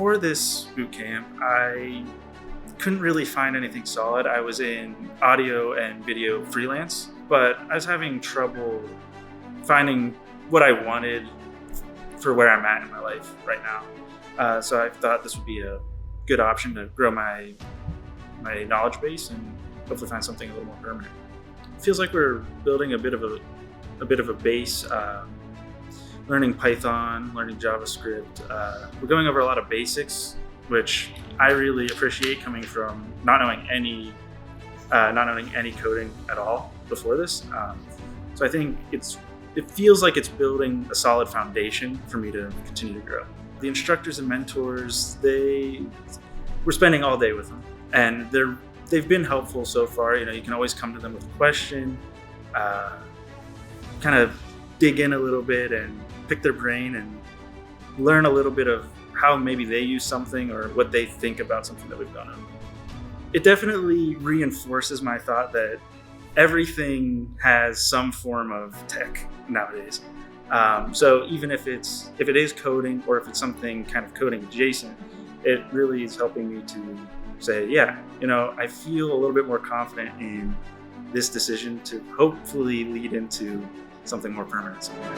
before this bootcamp, I couldn't really find anything solid. I was in audio and video freelance, but I was having trouble finding what I wanted for where I'm at in my life right now. So I thought this would be a good option to grow my knowledge base and hopefully find something a little more permanent. It feels like we're building a bit of a base, learning Python, learning JavaScript. We're going over a lot of basics, which I really appreciate coming from not knowing any coding at all before this. So I think it feels like it's building a solid foundation for me to continue to grow. The instructors and mentors, we're spending all day with them, and they've been helpful so far. You can always come to them with a question, kind of dig in a little bit and pick their brain and learn a little bit of how maybe they use something or what they think about something that we've gone over. It definitely reinforces my thought that everything has some form of tech nowadays. So even if it is coding or if it's something kind of coding adjacent, it really is helping me to say, I feel a little bit more confident in this decision to hopefully lead into something more permanent someday.